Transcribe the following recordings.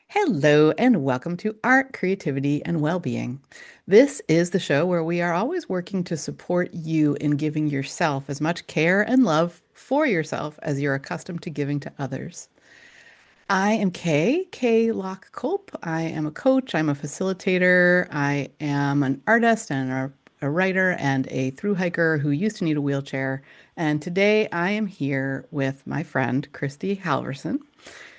Hello, and welcome to Art, Creativity, and Wellbeing. This is the show where we are always working to support you in giving yourself as much care and love for yourself as you're accustomed to giving to others. I am Kay Locke Culp. I am a coach, I'm a facilitator, I am an artist and a writer and a thru hiker who used to need a wheelchair. And today I am here with my friend, Kristy Halvorsen.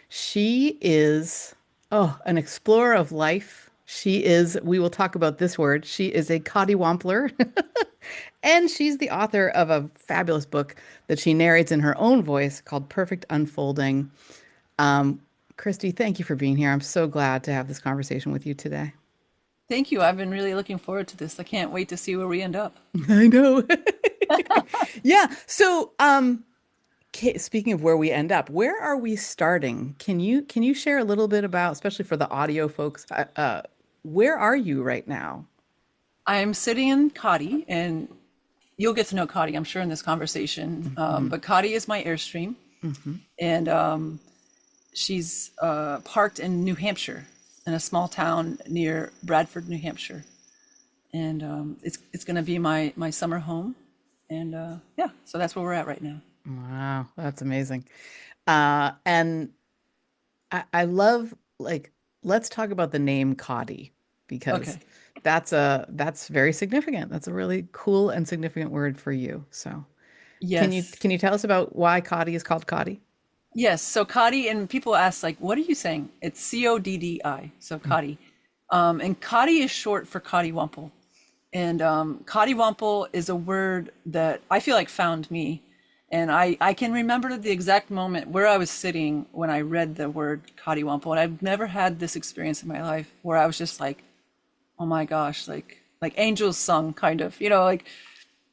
She is, an explorer of life. We will talk about this word. She is a coddywampler, and she's the author of a fabulous book that she narrates in her own voice called Perfect Unfolding. Um, Kristy, thank you for being here. I'm so glad to have this conversation with you today. Thank you. I've been really looking forward to this. I can't wait to see where we end up. I know. Yeah. Speaking of where we end up, where are we starting? Can you share a little bit about, especially for the audio folks, where are you right now? I'm sitting in Kadi, and you'll get to know Kadi, I'm sure, in this conversation. Hmm. But Kadi is my Airstream, Hmm. and she's parked in New Hampshire, in a small town near Bradford, New Hampshire. And it's going to be my summer home. And yeah, so that's where we're at right now. Wow, that's amazing. And I love like let's talk about the name Coddy because Okay. that's very significant. That's a really cool and significant word for you. So can you Yes. can you tell us about why Coddy is called Coddy? Yes. So Kadi, and people ask, like, what are you saying? It's Coddi. So Kadi. And Kadi is short for Cottywumple. And Cottywumple is a word that I feel like found me. And I can remember the exact moment where I was sitting when I read the word Cottywumple. And I've never had this experience in my life where I was just like, oh my gosh, like angels sung, kind of, like,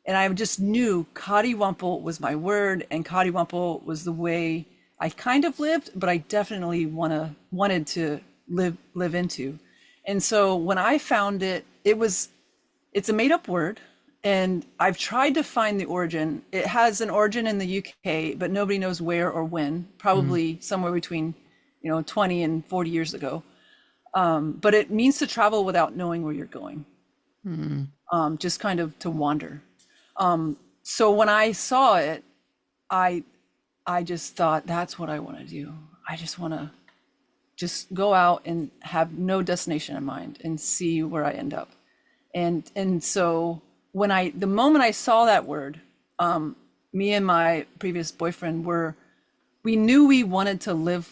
and I just knew Cottywumple was my word, and Cottywumple was the way I kind of lived, but I definitely wanted to live into. And so when I found it, it's a made up word, and I've tried to find the origin. It has an origin in the UK, but nobody knows where or when. Mm, Probably somewhere between 20 and 40 years ago. But it means to travel without knowing where you're going, mm, just kind of to wander. So when I saw it, I I just thought that's what I want to do. I just want to just go out and have no destination in mind and see where I end up. And so the moment I saw that word, me and my previous boyfriend we knew we wanted to live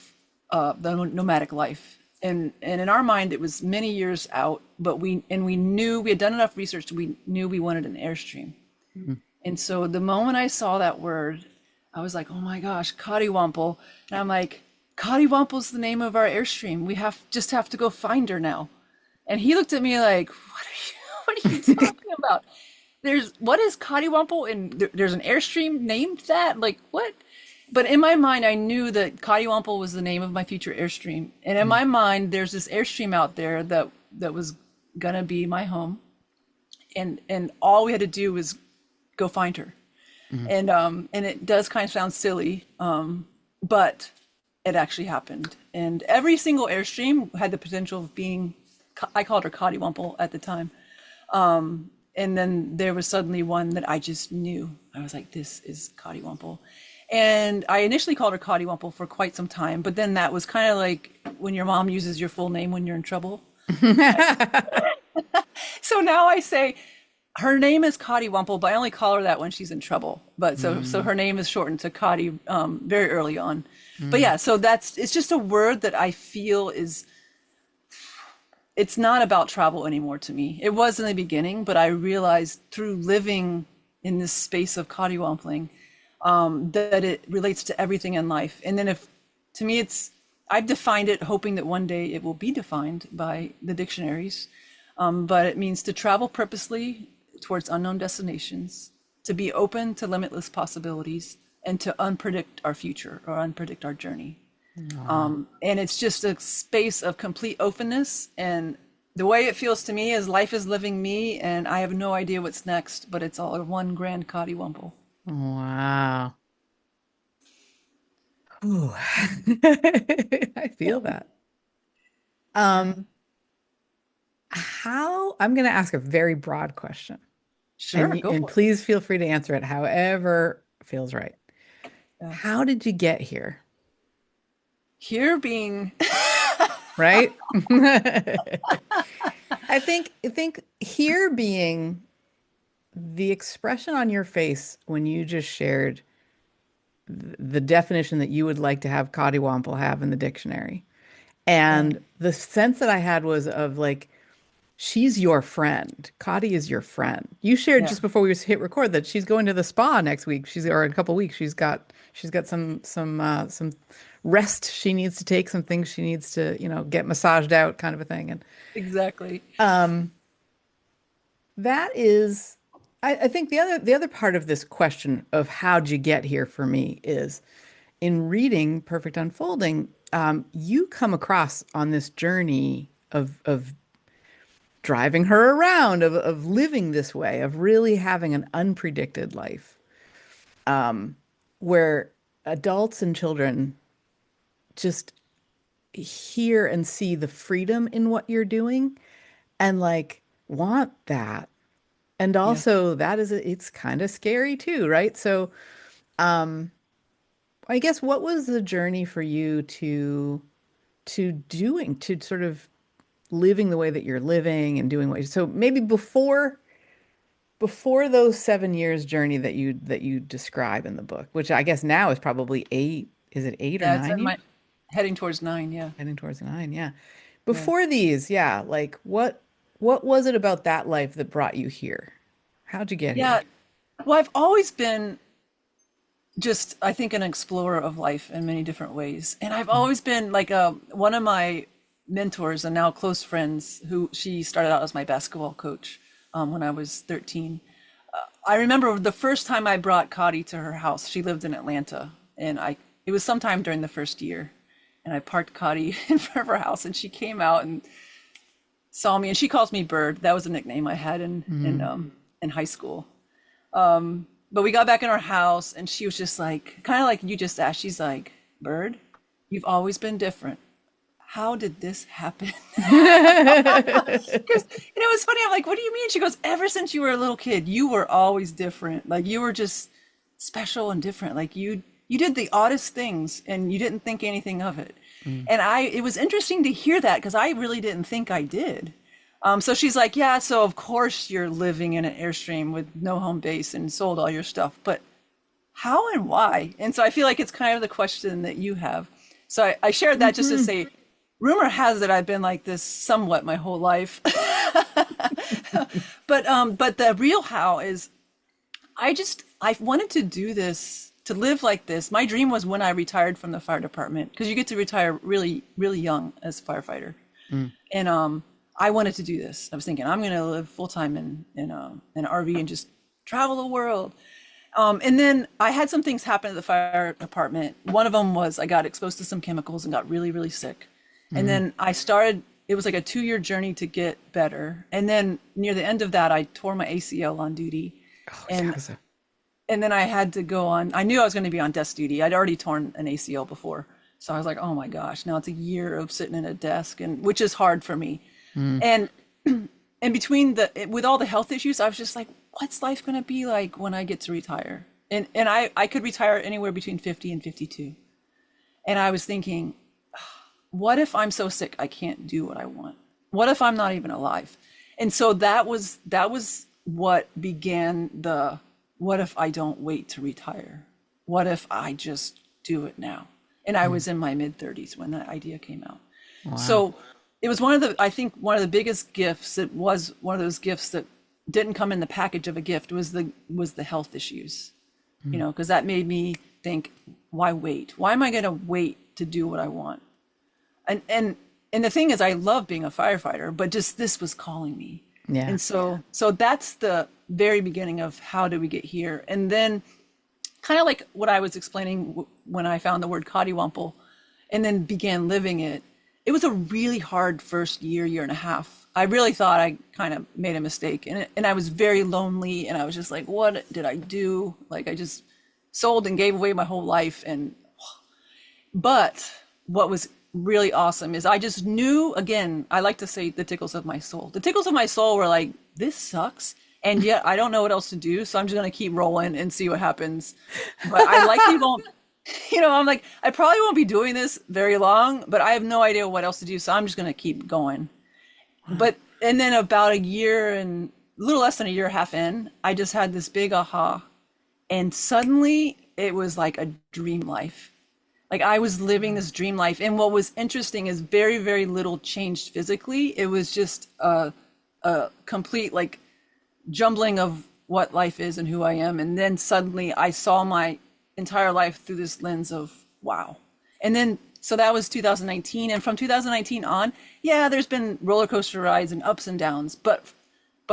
the nomadic life. And in our mind, it was many years out, but we knew we had done enough research. We knew we wanted an Airstream. mm. And so the moment I saw that word, I was like, oh my gosh, Cottywumple. And I'm like, Cottywample's the name of our Airstream. We have to go find her now. And he looked at me like, what are you talking about? What is Cottywumple? And there's an Airstream named that? Like, what? But in my mind, I knew that Cottywumple was the name of my future Airstream. And in Mm. my mind, there's this Airstream out there that was gonna be my home. And all we had to do was go find her. Mm. And it does kind of sound silly, but it actually happened. And every single Airstream had the potential of being, I called her Cottywumple at the time. And then there was suddenly one that I just knew. I was like, this is Cottywumple. And I initially called her Cottywumple for quite some time, but then that was kind of like when your mom uses your full name when you're in trouble. So now I say her name is Cottywumple, but I only call her that when she's in trouble. But so Mm, her name is shortened to Cotty very early on. But mm, yeah, so it's just a word that I feel it's not about travel anymore to me. It was in the beginning, but I realized through living in this space of Cottywampling that it relates to everything in life. And then if to me I've defined it hoping that one day it will be defined by the dictionaries. But it means to travel purposely towards unknown destinations, to be open to limitless possibilities, and to unpredict our future or unpredict our journey. wow. And it's just a space of complete openness. And the way it feels to me is life is living me, and I have no idea what's next, but it's all one grand cottywumple. Wow. Ooh. I feel that. Yeah. Um, how I'm going to ask a very broad question, Sure, go and for it. please feel free to answer it however feels right. Yeah. How did you get here? Here being, Right? I think here being the expression on your face when you just shared the definition that you would like to have Cottywomple have in the dictionary. yeah, And the sense that I had was of like, she's your friend. Cotty is your friend. You shared yeah, just before we hit record that she's going to the spa next week. Or in a couple weeks. She's got some rest she needs to take, some things she needs to, get massaged out kind of a thing. And exactly. um that is I think the other part of this question of how'd you get here for me is in reading Perfect Unfolding, you come across on this journey of driving her around, of living this way, of really having an unpredicted life, where adults and children just hear and see the freedom in what you're doing and like want that. And Yeah. also it's kind of scary too, right? So, I guess what was the journey for you to sort of living the way that you're living and doing so maybe before those 7 years journey that you describe in the book, which I guess now is probably 8, is it 8 or Yeah, it's 9 in years? my heading towards 9. Yeah. Heading towards 9, yeah. Yeah. Before these, yeah, like what was it about that life that brought you here? How'd you get here? Yeah. Well, I've always been just, I think, an explorer of life in many different ways. And I've Mm, always been like one of my mentors and now close friends who she started out as my basketball coach when I was 13. I remember the first time I brought Cotty to her house. She lived in Atlanta, and it was sometime during the first year, and I parked Cotty in front of her house, and she came out and saw me, and she calls me Bird. That was a nickname I had mm, in high school. But we got back in our house, and she was just like, kind of like you just asked. She's like, Bird, you've always been different. How did this happen? Because it was funny. I'm like, what do you mean? She goes, ever since you were a little kid, you were always different. Like you were just special and different. Like you did the oddest things and you didn't think anything of it. mm, And it was interesting to hear that because I really didn't think I did. So she's like, yeah, so of course you're living in an Airstream with no home base and sold all your stuff, but how and why? And so I feel like it's kind of the question that you have. So I shared that just to mhm. say, rumor has it I've been like this somewhat my whole life. But the real how is I wanted to do this, to live like this. My dream was when I retired from the fire department, because you get to retire really, really young as a firefighter. Mm, And I wanted to do this. I was thinking I'm going to live full time in an RV and just travel the world. And then I had some things happen at the fire department. One of them was I got exposed to some chemicals and got really, really sick. And mm. then it was like a 2-year journey to get better. And then near the end of that, I tore my ACL on duty. Oh And yeah, so and then I had to go on, I knew I was going to be on desk duty. I'd already torn an ACL before. So I was like, oh my gosh, now it's a year of sitting in a desk, and which is hard for me. mm, And with all the health issues, I was just like, what's life going to be like when I get to retire? And I could retire anywhere between 50 and 52. And I was thinking, what if I'm so sick I can't do what I want? What if I'm not even alive? And so that was what began the what if I don't wait to retire? What if I just do it now? And I mm. was in my mid 30s when that idea came out. Wow. So it was I think one of the biggest gifts. It was one of those gifts that didn't come in the package of a gift was the health issues, Mm, because that made me think, why wait? Why am I going to wait to do what I want? And the thing is, I love being a firefighter, but just this was calling me. yeah. And so that's the very beginning of how did we get here. And then kind of like what I was explaining when I found the word cottywomple and then began living it. It was a really hard first year and a half. I really thought I kind of made a mistake, and I was very lonely, and I was just like, what did I do? Like I just sold and gave away my whole life. But what was really awesome is I just knew, again, I like to say the tickles of my soul. The tickles of my soul were like, this sucks. And yet I don't know what else to do. So I'm just going to keep rolling and see what happens. But I likely won't, I'm like, I probably won't be doing this very long, but I have no idea what else to do. So I'm just going to keep going. Wow. And then about a year and a little less than a year and a half in, I just had this big aha. And suddenly it was like a dream life. Like I was living this dream life. And what was interesting is very, very little changed physically. It was just a complete like jumbling of what life is and who I am. And then suddenly I saw my entire life through this lens of wow. And then, so that was 2019. And from 2019 on, yeah, there's been roller coaster rides and ups and downs. But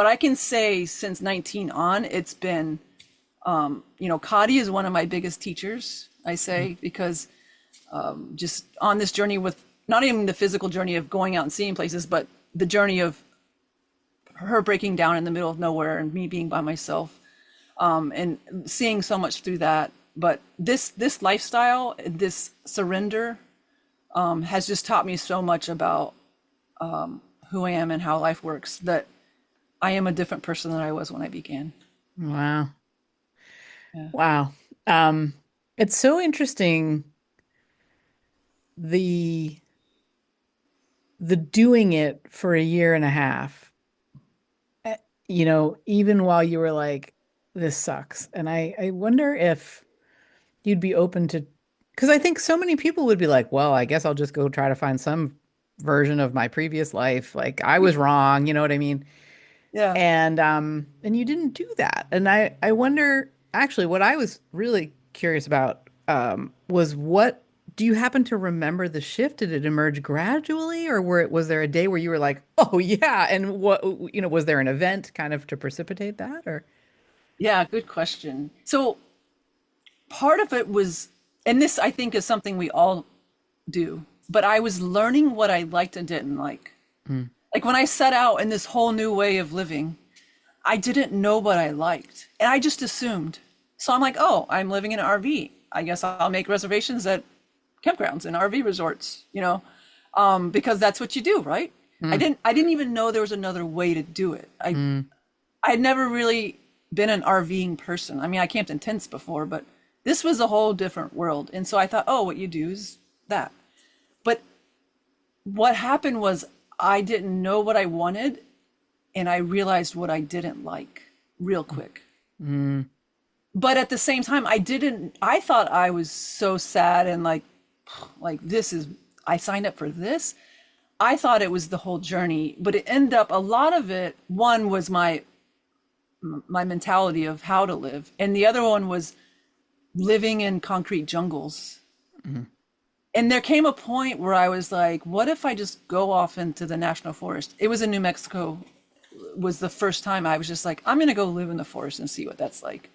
I can say since 19 on, it's been, Kadi is one of my biggest teachers, I say, because just on this journey with not even the physical journey of going out and seeing places, but the journey of her breaking down in the middle of nowhere and me being by myself, and seeing so much through that. But this lifestyle, this surrender, has just taught me so much about who I am and how life works, that I am a different person than I was when I began. Wow. Yeah. Wow. Um, it's so interesting the the doing it for a year and a half, even while you were like, this sucks. And I wonder if you'd be open to, because I think so many people would be like, well, I guess I'll just go try to find some version of my previous life. Like I was wrong, you know what I mean? Yeah. And you didn't do that. And I wonder actually what I was really curious about was what do you happen to remember the shift? Did it emerge gradually or was there a day where you were like, "Oh yeah," and what was there an event kind of to precipitate that or Yeah, good question. So part of it was, and this I think is something we all do, but I was learning what I liked and didn't like. Mm, Like when I set out in this whole new way of living, I didn't know what I liked. And I just assumed. So I'm like, oh, I'm living in an RV. I guess I'll make reservations at campgrounds and RV resorts, because that's what you do, right? mm, I didn't even know there was another way to do it. mm, I had never really been an RVing person. I mean, I camped in tents before, but this was a whole different world. And so I thought, oh, what you do is that. But what happened was I didn't know what I wanted, and I realized what I didn't like real quick. mm, But at the same time, I thought I was so sad and like this is, I signed up for this. I thought it was the whole journey, but it ended up, a lot of it, one was my mentality of how to live, and the other one was living in concrete jungles. mm. And there came a point where I was like, what if I just go off into the national forest? It was in New Mexico, was the first time I was just like, I'm going to go live in the forest and see what that's like.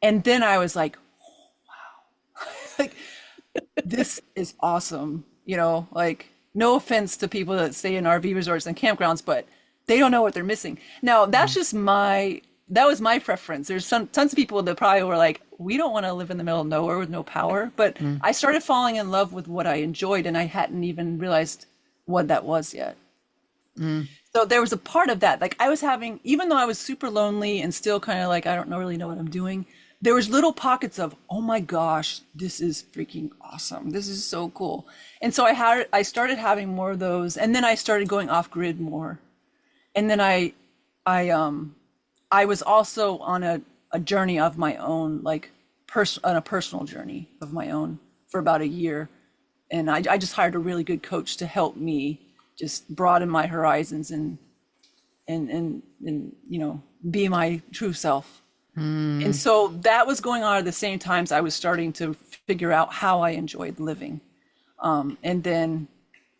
And then I was like, like, this is awesome. Like, no offense to people that stay in RV resorts and campgrounds, but they don't know what they're missing. Now, that was my preference. There's tons of people that probably were like, we don't want to live in the middle of nowhere with no power. But Mm, I started falling in love with what I enjoyed, and I hadn't even realized what that was yet. mm, So there was a part of that. Like I was having, even though I was super lonely and still kind of like, I don't really know what I'm doing, there was little pockets of, oh my gosh, this is freaking awesome. This is so cool. And so I started having more of those. And then I started going off grid more. And then I, I was also on a journey of my own, like on a personal journey of my own for about a year. And I just hired a really good coach to help me just broaden my horizons and be my true self. And mm, so that was going on at the same times I was starting to figure out how I enjoyed living. And then,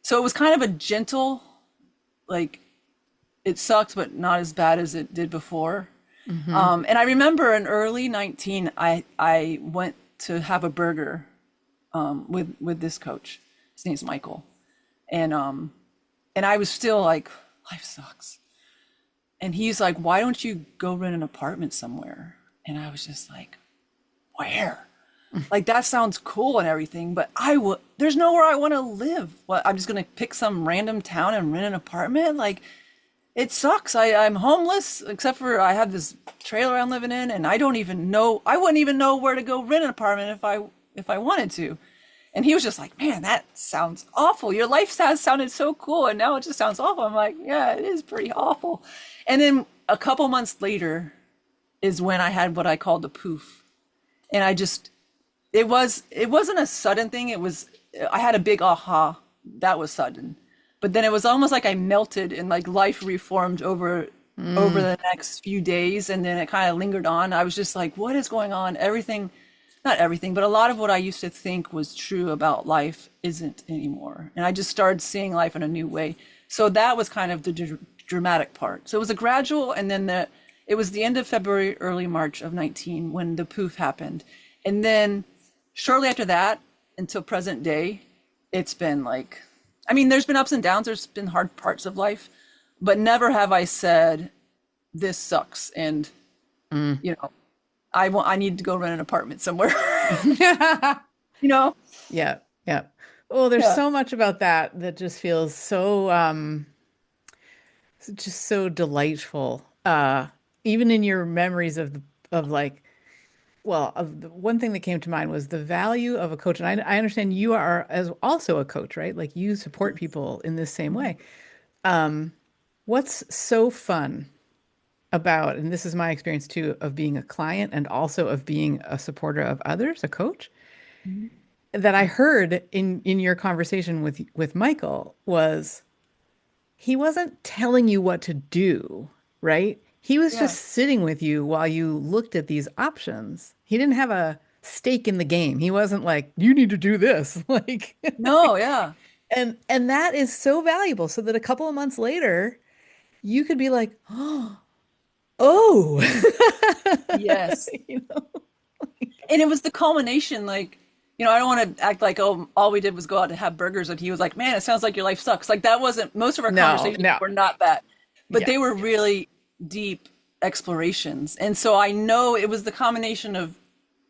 so it was kind of a gentle, like it sucked, but not as bad as it did before. mhm. And I remember in early 19, I went to have a burger with this coach. His name's Michael. And I was still like, life sucks. And he's like, why don't you go rent an apartment somewhere? And I was just like, where? Like that sounds cool and everything, but there's nowhere I want to live. What, I'm just gonna pick some random town and rent an apartment? Like it sucks. I'm homeless, except for I have this trailer I'm living in, and I wouldn't even know where to go rent an apartment if I wanted to. And he was just like, man, that sounds awful. Your life has sounded so cool, and now it just sounds awful. I'm like, yeah, it is pretty awful. And then a couple months later is when I had what I called the poof. And it wasn't a sudden thing. I had a big aha. That was sudden. But then it was almost like I melted and like life reformed over Mm, the next few days, and then it kind of lingered on. I was just like, what is going on? Everything, not everything, but a lot of what I used to think was true about life isn't anymore. And I just started seeing life in a new way. So that was kind of the dramatic part. So it was a gradual, and then it was the end of February, early March of 19 when the poof happened. And then shortly after that, until present day, it's been like, I mean, there's been ups and downs, there's been hard parts of life, but never have I said, this sucks. And, mm. you know, I need to go rent an apartment somewhere, you know? Yeah, yeah. Oh, there's Yeah. so much about that that just feels so just so delightful. Even in your memories of like, well, of the one thing that came to mind was the value of a coach. And I understand you are as also a coach, right? Like you support people in this same way. Um, what's so fun about, and this is my experience too, of being a client and also of being a supporter of others, a coach, Mhm. that I heard in your conversation with Michael was he wasn't telling you what to do, right? He was Yeah. just sitting with you while you looked at these options. He didn't have a stake in the game. He wasn't like, you need to do this. Like, No, yeah. and that is so valuable so that a couple of months later, you could be like, oh, Yes. you know, And it was the culmination, like, I don't want to act like, oh, all we did was go out to have burgers. And he was like, man, it sounds like your life sucks. Like, that wasn't, most of our no, conversations no. were not that, but Yeah. they were really deep explorations. And so I know it was the combination of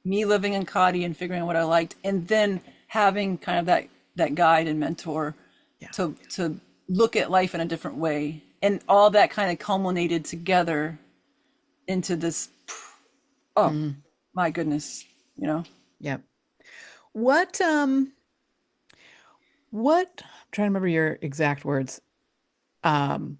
me living in Kadi and figuring out what I liked, and then having kind of that guide and mentor Yeah. to look at life in a different way. And all that kind of culminated together into this, oh Mm, my goodness, you know? yeah. What what I'm trying to remember your exact words. Um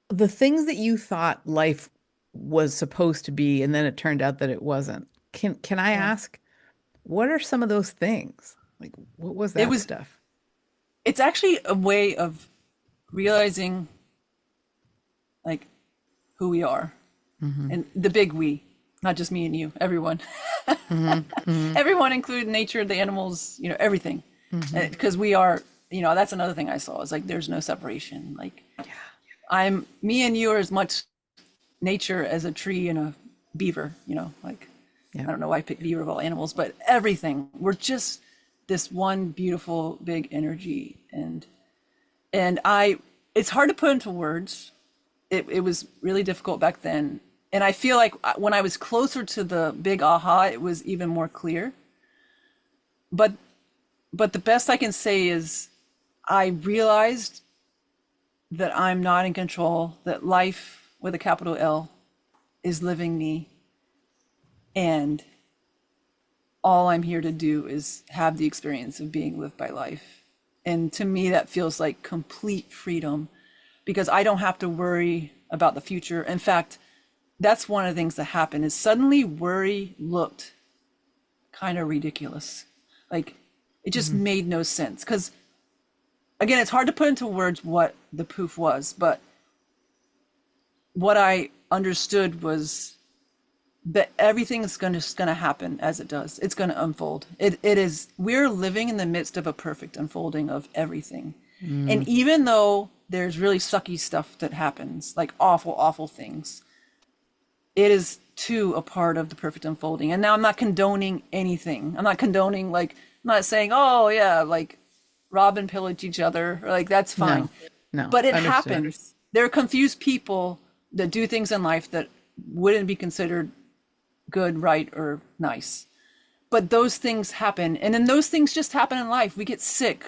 the things that you thought life was supposed to be and then it turned out that it wasn't. Can I Yeah. ask what are some of those things? Like what was It that was stuff? it's actually a way of realizing like who we are, Hmm. and the big we, not just me and you, everyone. Hmm. Hmm. Everyone, including nature, the animals, everything. Hmm. Because we are, that's another thing I saw is like there's no separation. Like I'm me and you are as much nature as a tree and a beaver, like Yeah. I don't know why I picked beaver of all animals, but everything. We're just this one beautiful big energy. And it's hard to put into words. It was really difficult back then. And I feel like when I was closer to the big aha, it was even more clear. But but the best I can say is I realized that I'm not in control, that life with a capital L is living me, and all I'm here to do is have the experience of being lived by life. And to me, that feels like complete freedom because I don't have to worry about the future. In fact, that's one of the things that happened is suddenly worry looked kind of ridiculous. Like it just Hmm. made no sense. Because again, it's hard to put into words what the poof was, but what I understood was that everything is gonna happen as it does. It's gonna unfold. It is. We're living in the midst of a perfect unfolding of everything, Mm. and even though there's really sucky stuff that happens, like awful, awful things, it is too a part of the perfect unfolding. And now I'm not condoning anything. I'm not condoning like I'm not saying, oh yeah, like rob and pillage each other, or like that's fine. No. No. But it Understood. happens. There are confused people that do things in life that wouldn't be considered good, right, or nice. but those things happen. And then those things just happen in life. We get sick.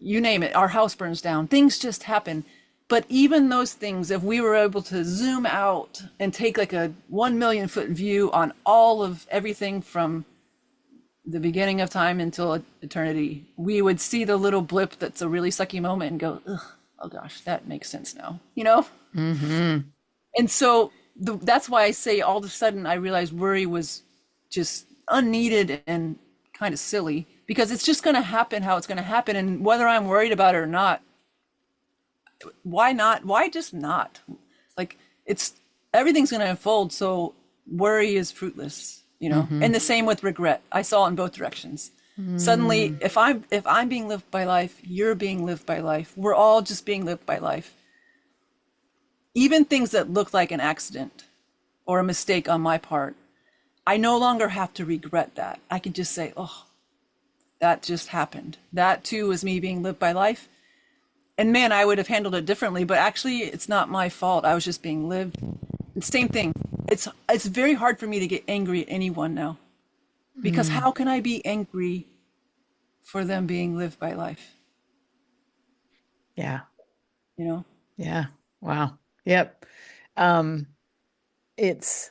You name it, our house burns down. Things just happen. But even those things, if we were able to zoom out and take like a 1 million foot view on all of everything from the beginning of time until eternity, we would see the little blip that's a really sucky moment and go, ugh, oh gosh, that makes sense now, you know? Mm-hmm. And so that's why I say all of a sudden I realized worry was just unneeded and kind of silly, because it's just going to happen how it's going to happen. And whether I'm worried about it or not, why not? Why just not? Like, it's everything's going to unfold. So worry is fruitless, you know? Mm-hmm. And the same with regret. I saw in both directions. Suddenly, Mm. if I'm being lived by life, you're being lived by life. We're all just being lived by life. Even things that look like an accident or a mistake on my part, I no longer have to regret that. I can just say, oh, that just happened. That too was me being lived by life. And man, I would have handled it differently, but actually it's not my fault. I was just being lived. Same thing. It's very hard for me to get angry at anyone now, because Mm. how can I be angry for them being lived by life? Yeah. You know? Yeah. Wow. Yep. Um, it's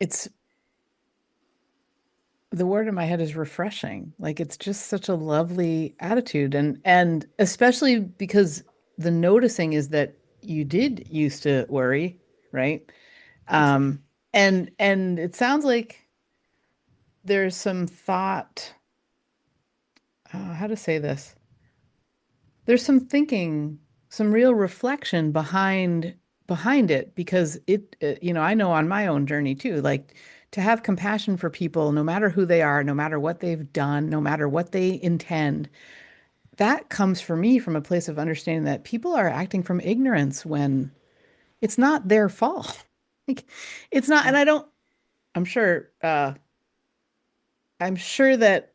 it's the word in my head is refreshing. Like it's just such a lovely attitude, and especially because the noticing is that you did used to worry, right? That's right. Um, and it sounds like there's some thought, how to say this? There's some thinking, some real reflection behind it because I know on my own journey too, like to have compassion for people, no matter who they are, no matter what they've done, no matter what they intend, that comes for me from a place of understanding that people are acting from ignorance when it's not their fault. Like it's not, Yeah. and I'm sure, I'm sure that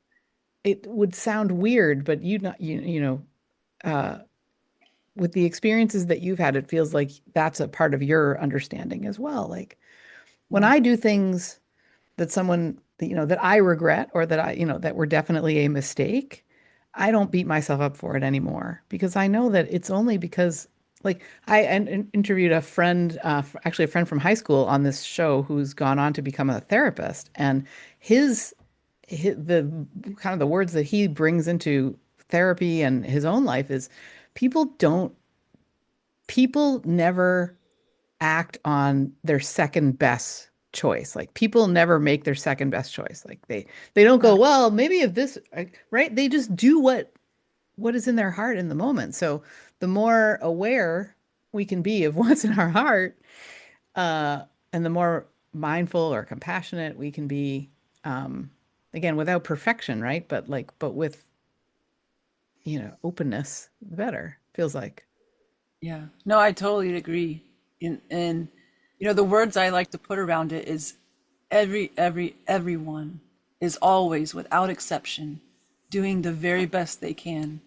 it would sound weird, but uh, with the experiences that you've had, it feels like that's a part of your understanding as well. Like when Yeah. I do things that that I regret or that that were definitely a mistake, I don't beat myself up for it anymore because I know that it's only because like interviewed a friend, actually a friend from high school on this show who's gone on to become a therapist, and his, the kind of the words that he brings into therapy and his own life is people don't people never act on their second best choice. Like people never make their second best choice. Like they don't go, Yeah. well, maybe if this, right? They just do what is in their heart in the moment. So the more aware we can be of what's in our heart, uh, and the more mindful or compassionate we can be, again, without perfection, right? But with, openness, the better, feels like. Yeah. No, I totally agree. And the words I like to put around it is everyone is always, without exception, doing the very best they can,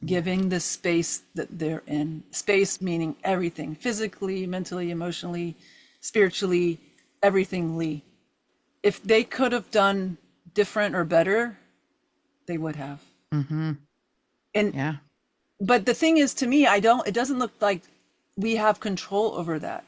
Yeah. giving the space that they're in. Space meaning everything, physically, mentally, emotionally, spiritually, everythingly. If they could have done different or better, they would have. Mm-hmm. And Yeah. but the thing is, to me, it doesn't look like we have control over that,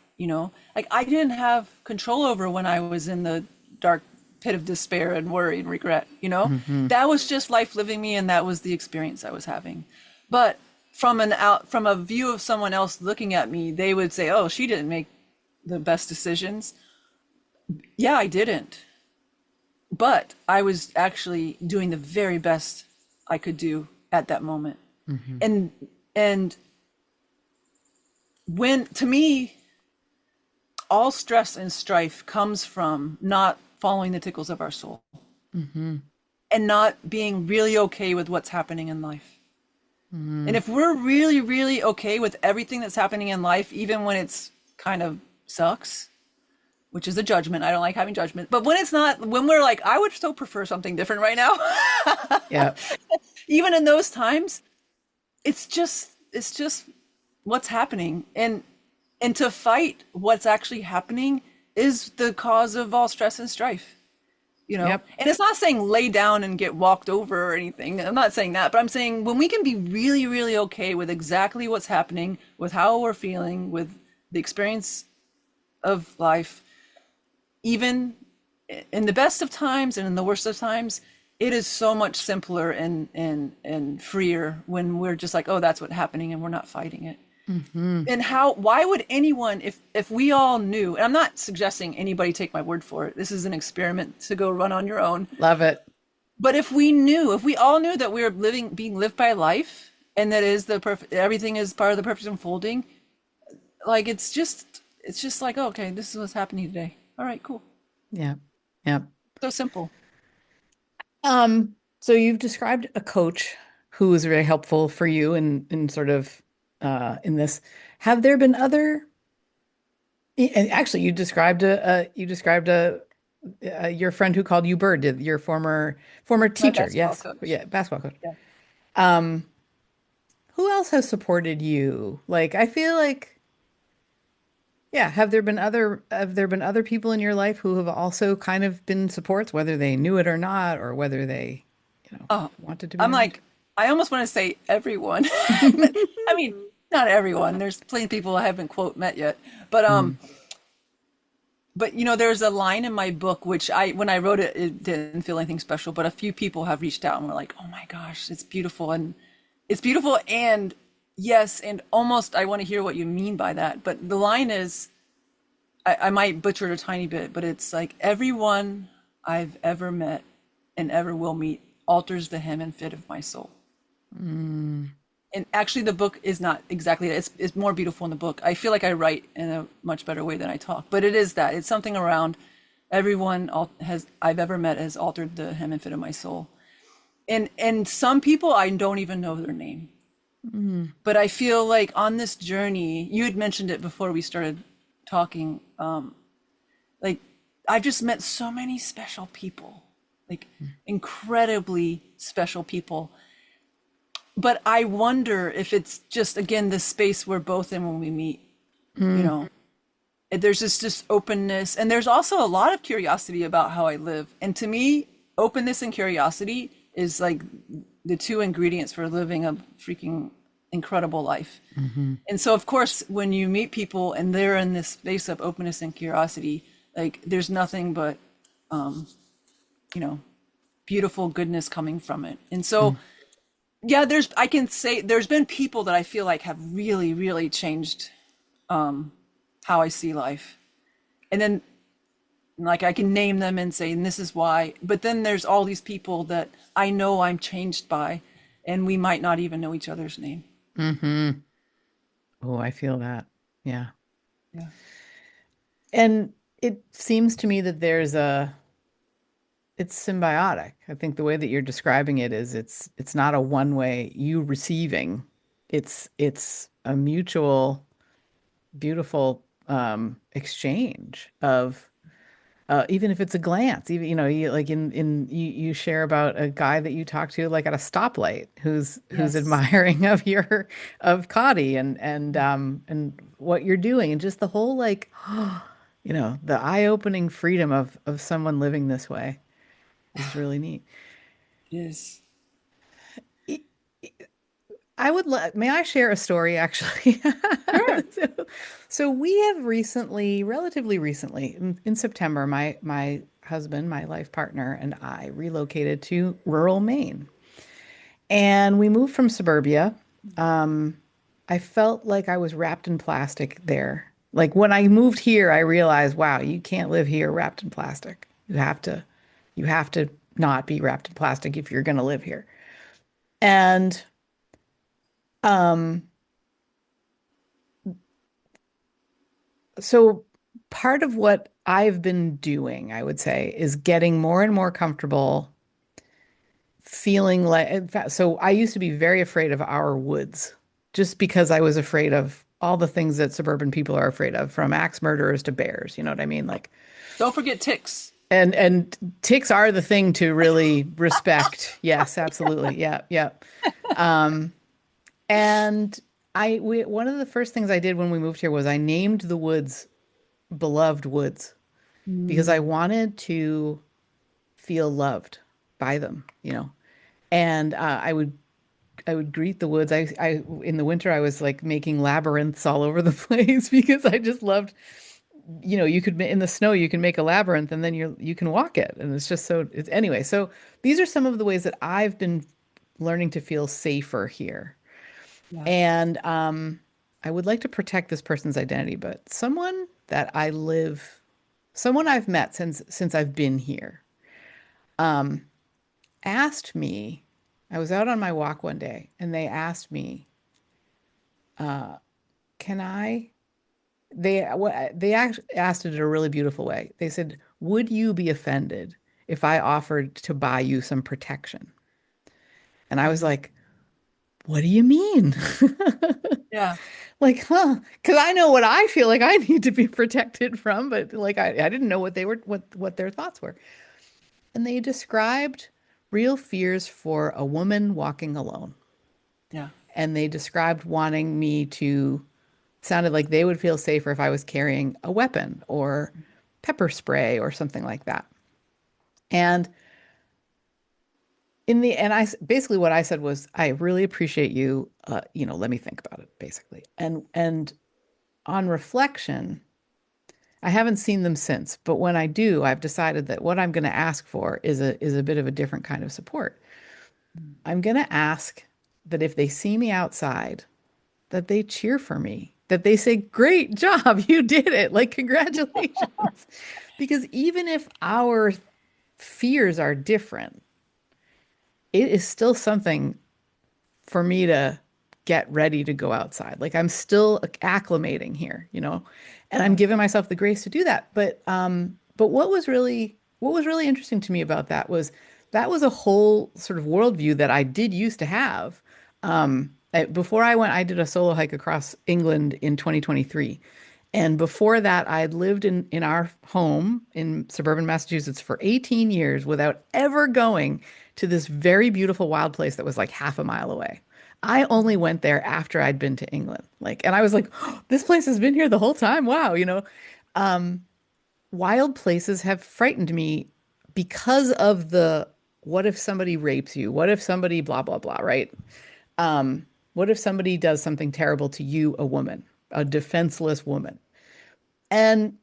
like I didn't have control over when I was in the dark pit of despair and worry and regret. Mm-hmm. That was just life living me, and that was the experience I was having. But from a view of someone else looking at me, they would say, oh, she didn't make the best decisions. Yeah, I didn't, but I was actually doing the very best I could do at that moment. Mm-hmm. And and when, to me, all stress and strife comes from not following the tickles of our soul Mm-hmm. and not being really okay with what's happening in life. And Mm-hmm. if we're really, really okay with everything that's happening in life, even when it's kind of sucks, which is a judgment, I don't like having judgment, but when it's not, when we're like, I would still prefer something different right now, Yeah. even in those times, it's just what's happening. And to fight what's actually happening is the cause of all stress and strife. you know? Yep. And it's not saying lay down and get walked over or anything. I'm not saying that, but I'm saying when we can be really, really okay with exactly what's happening, with how we're feeling, with the experience of life, even in the best of times and in the worst of times, it is so much simpler and freer when we're just like, oh, that's what's happening and we're not fighting it. Hmm. And why would anyone, if we all knew, and I'm not suggesting anybody take my word for it, this is an experiment to go run on your own. Love it. But if we knew, if we all knew that we were being lived by life, and that is the perfect, everything is part of the perfect unfolding, like it's just like, oh, okay, this is what's happening today. All right, cool. Yeah. Yeah. So simple. So you've described a coach who was very helpful for you in sort of in this. Have there been other, and actually you described your friend who called you Bird, did your former My teacher, basketball yes. coach. Yeah, basketball coach. Yeah. Um, who else has supported you? Like I feel like yeah, have there been other people in your life who have also kind of been supports, whether they knew it or not, or whether they, Oh, wanted to be I'm around? like, I almost want to say everyone. But, I mean, not everyone. There's plenty of people I haven't quote met yet. But Mm. there's a line in my book which when I wrote it, it didn't feel anything special, but a few people have reached out and were like, "Oh my gosh, it's beautiful and yes, and almost I want to hear what you mean by that." But the line is, I might butcher it a tiny bit, but it's like everyone I've ever met and ever will meet alters the hem and fit of my soul. Mm. And actually the book is not exactly that. It's more beautiful in the book. I feel like I write in a much better way than I talk, but it is that. It's something around everyone has I've ever met has altered the hem and fit of my soul. And some people I don't even know their name. Mm. But I feel like on this journey, you had mentioned it before we started talking, like I've just met so many special people, like incredibly special people. But I wonder if it's just again the space we're both in when we meet, you Mm. know. There's just openness and there's also a lot of curiosity about how I live. And to me, openness and curiosity is like the two ingredients for living a freaking incredible life. Mhm. And so of course, when you meet people and they're in this space of openness and curiosity, like there's nothing but you know, beautiful goodness coming from it. And so Mm. yeah, I can say there's been people that I feel like have really, really changed how I see life. And then like I can name them and say, and this is why. But then there's all these people that I know I'm changed by, and we might not even know each other's name. Mhm. Oh, I feel that. Yeah. Yeah. And it seems to me that it's symbiotic. I think the way that you're describing it is it's not a one way you receiving. It's a mutual, beautiful exchange of even if it's a glance, even you like you share about a guy that you talk to like at a stoplight who's Yes. admiring of your of Cotty and what you're doing and just the whole like the eye-opening freedom of someone living this way is really neat. Yes. I may I share a story actually? Sure. So, so we have recently, relatively recently, in September, my husband, my life partner, and I relocated to rural Maine. And we moved from suburbia. Um, I felt like I was wrapped in plastic there. Like when I moved here, I realized, wow, you can't live here wrapped in plastic. You have to not be wrapped in plastic if you're going to live here. And um, so part of what I've been doing, I would say, is getting more and more comfortable feeling like, in fact, so I used to be very afraid of our woods just because I was afraid of all the things that suburban people are afraid of, from axe murderers to bears, you know what I mean? Like, Don't forget ticks. and ticks are the thing to really respect. Yes, absolutely. Yeah, yeah. Um, and one of the first things I did when we moved here was I named the woods Beloved Woods because I Mm. wanted to feel loved by them, And I would greet the woods. In the winter I was like making labyrinths all over the place because I just loved, you could in the snow you can make a labyrinth and then you can walk it, and it's just so it's anyway. So these are some of the ways that I've been learning to feel safer here. Yeah. And I would like to protect this person's identity, but someone I've met since I've been here, asked me, I was out on my walk one day and they asked me, can I, they actually asked it in a really beautiful way. They said, would you be offended if I offered to buy you some protection? And I was Mhm. like, what do you mean? Yeah. Like, huh? Because I know what I feel like I need to be protected from, but like I didn't know what their thoughts were. And they described real fears for a woman walking alone. Yeah. And they described wanting me to, sounded like they would feel safer if I was carrying a weapon or pepper spray or something like that. And basically what I said was, I really appreciate you. Let me think about it, basically. And on reflection, I haven't seen them since, but when I do, I've decided that what I'm going to ask for is a bit of a different kind of support. Mm. I'm going to ask that if they see me outside, that they cheer for me, that they say, "Great job, you did it." Like, congratulations. Because even if our fears are different, it is still something for me to get ready to go outside. Like I'm still acclimating here, and I'm Yeah. giving myself the grace to do that. But what was really interesting to me about that was a whole sort of worldview that I did used to have. Before I went, I did a solo hike across England in 2023. And before that, I had lived in our home in suburban Massachusetts for 18 years without ever going to this very beautiful wild place that was like half a mile away. I only went there after I'd been to England. And I was like, oh, this place has been here the whole time. Wow. Wild places have frightened me because of the what if somebody rapes you? What if somebody blah, blah, blah, right? What if somebody does something terrible to you, a woman, a defenseless woman? And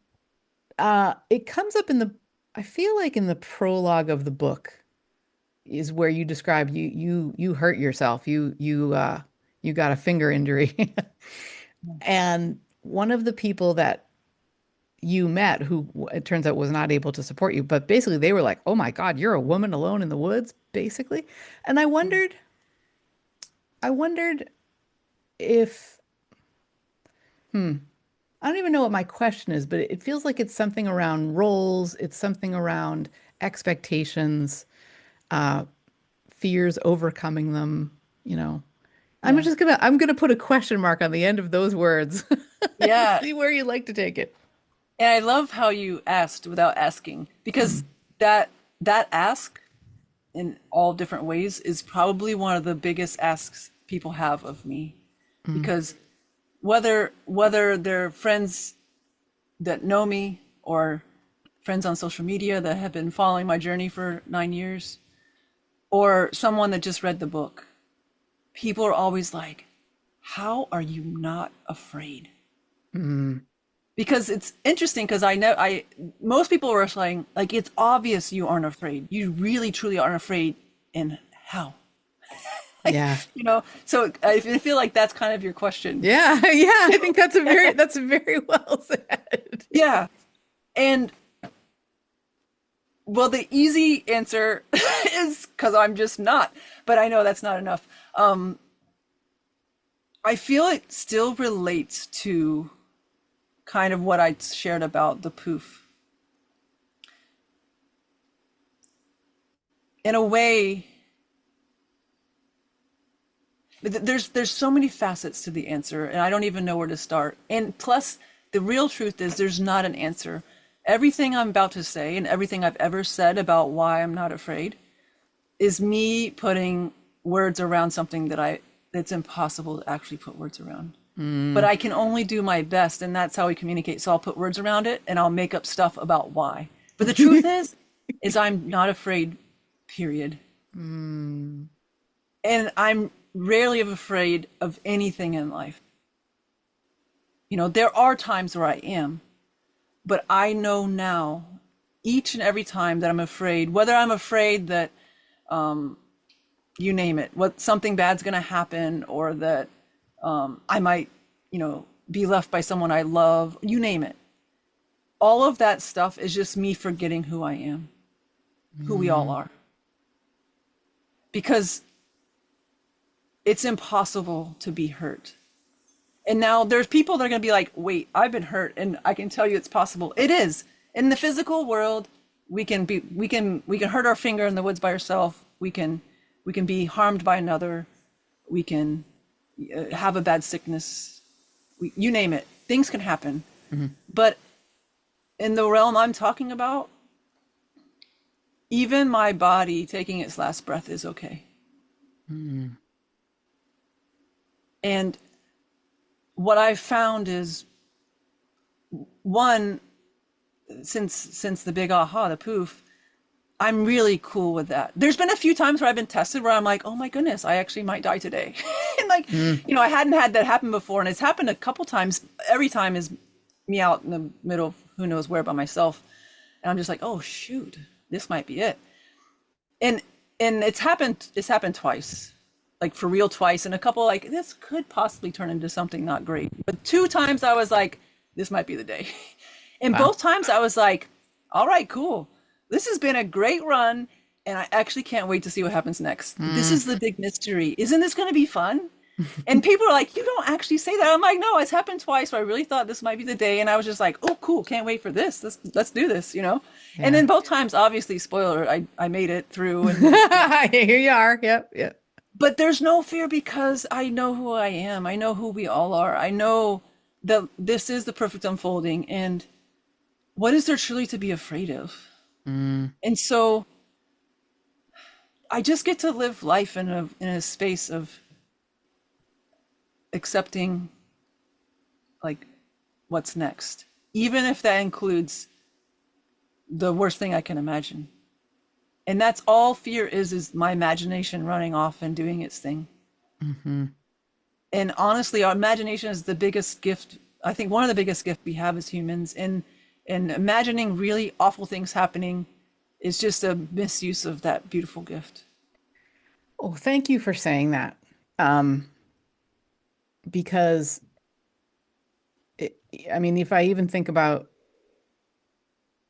it comes up I feel like in the prologue of the book is where you describe you hurt yourself. You got a finger injury. And one of the people that you met who it turns out was not able to support you, but basically they were like, "Oh my God, you're a woman alone in the woods," basically. And I wondered if I don't even know what my question is, but it feels like it's something around roles, it's something around expectations, uh, fears, overcoming them, you know. Yeah. I'm gonna put a question mark on the end of those words and Yeah. see where you like to take it. And I love how you asked without asking because that that ask in all different ways is probably one of the biggest asks people have of me Mm, because whether they're friends that know me or friends on social media that have been following my journey for 9 years or someone that just read the book, people are always like, how are you not afraid? mm, Because it's interesting because I know I most people are saying like it's obvious you aren't afraid. You really truly aren't afraid. And how? Like, yeah. so I feel like that's kind of your question. Yeah, yeah, I think that's very well said. Yeah. And well, the easy answer is because I'm just not, but I know that's not enough. I feel it still relates to kind of what I shared about the poof. In a way, there's so many facets to the answer, and I don't even know where to start. And plus, the real truth is there's not an answer. Everything I'm about to say and everything I've ever said about why I'm not afraid is me putting words around something that's impossible to actually put words around. But Mm, I can only do my best, and that's how we communicate. So I'll put words around it and I'll make up stuff about why. But the truth is, is I'm not afraid, period. Mm, And I'm rarely afraid of anything in life. There are times where I am, but I know now each and every time that I'm afraid, whether I'm afraid that you name it, what something bad's going to happen, or that I might, be left by someone I love, you name it. All of that stuff is just me forgetting who I am, who we all mm, are. Because it's impossible to be hurt. And now there's people that are going to be like, wait, I've been hurt and I can tell you it's possible. It is. In the physical world, we can hurt our finger in the woods by ourselves. We can be harmed by another. We can have a bad sickness. You name it. Things can happen. mhm, But in the realm I'm talking about, even my body taking its last breath is okay. mm, And what I've found is, one, since the big aha, the poof, I'm really cool with that. There's been a few times where I've been tested where I'm like, oh my goodness, I actually might die today. And like, mm. I hadn't had that happen before. And it's happened a couple times. Every time is me out in the middle of who knows where by myself. And I'm just like, oh shoot, this might be it. And it's happened twice. Like for real twice. And a couple like this could possibly turn into something not great. But two times I was like, this might be the day. And Wow. both times I was like, all right, cool. This has been a great run, and I actually can't wait to see what happens next. This Mm. is the big mystery. Isn't this going to be fun? And people are like, you don't actually say that. I'm like, no, it's happened twice. So I really thought this might be the day. And I was just like, oh, cool. Can't wait for this. Let's do this. And Yeah. then both times, obviously, spoiler, I made it through. And Here you are. Yep. Yep. but there's no fear because I know who I am. I know who we all are. I know that this is the perfect unfolding. And what is there truly to be afraid of? Mm, And so I just get to live life in a space of accepting like what's next, even if that includes the worst thing I can imagine. And that's all fear is my imagination running off and doing its thing. mhm. And honestly, our imagination is the biggest gift. I think one of the biggest gifts we have as humans. And imagining really awful things happening is just a misuse of that beautiful gift. Oh, thank you for saying that. Um, because it, I mean, if I even think about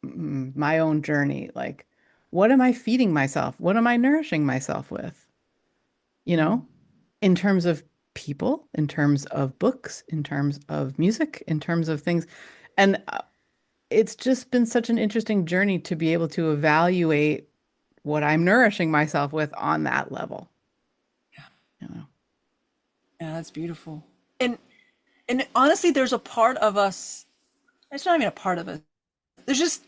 my own journey, like, what am I feeding myself? What am I nourishing myself with? You Mm. know, in terms of people, in terms of books, in terms of music, in terms of things. And it's just been such an interesting journey to be able to evaluate what I'm nourishing myself with on that level, you know. Yeah, that's beautiful. And and honestly, there's a part of us. It's not even a part of us. There's just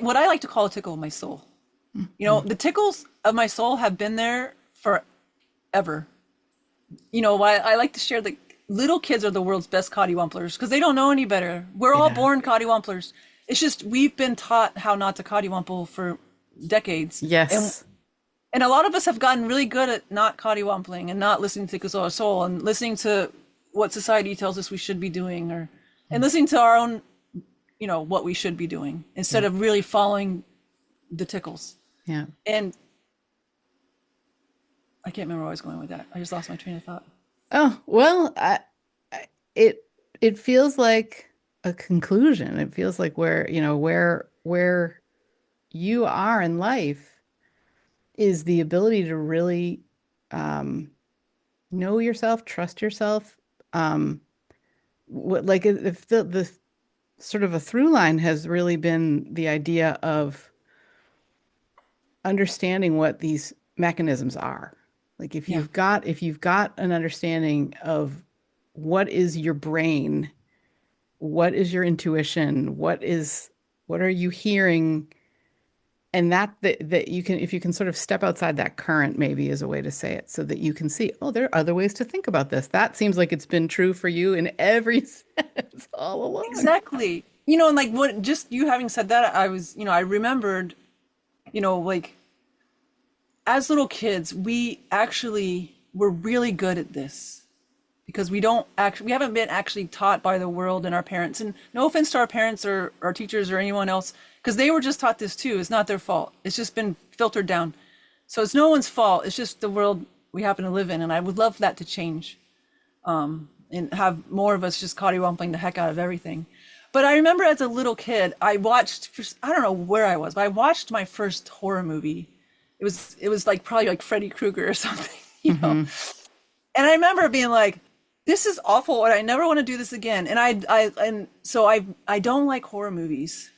what I like to call a tickle of my soul. Mhm. The tickles of my soul have been there forever. I like to share that little kids are the world's best cottywomplers because they don't know any better. We're all Yeah. born cottywomplers. It's just we've been taught how not to cottywomple for decades, and Yes. and a lot of us have gotten really good at not cottywompling and not listening to tickles of our soul and listening to what society tells us we should be doing, or and Mm. listening to our own, what we should be doing instead Yeah. of really following the tickles. Yeah. And I can't remember where I was going with that. I just lost my train of thought. Oh, well, it it feels like a conclusion. It feels like where you are in life is the ability to really um, know yourself, trust yourself. Like if the sort of a through line has really been the idea of understanding what these mechanisms are. Like Yeah. if you've got an understanding of what is your brain, what is your intuition, what are you hearing, and that you can if you can sort of step outside that current maybe is a way to say it so that you can see, oh, there are other ways to think about this. That seems like it's been true for you in every sense all along. Exactly. And like what just you having said that, I was, I remembered like as little kids, we actually were really good at this because we haven't been actually taught by the world and our parents. And no offense to our parents or our teachers or anyone else, because they were just taught this too. It's not their fault. It's just been filtered down. So it's no one's fault. It's just the world we happen to live in. And I would love that to change, and have more of us just coddywampling the heck out of everything. But I remember as a little kid, I don't know where I was, but I watched my first horror movie. It was like probably like Freddy Krueger or something, you know. Hmm. And I remember being like, this is awful and I never want to do this again. And I don't like horror movies.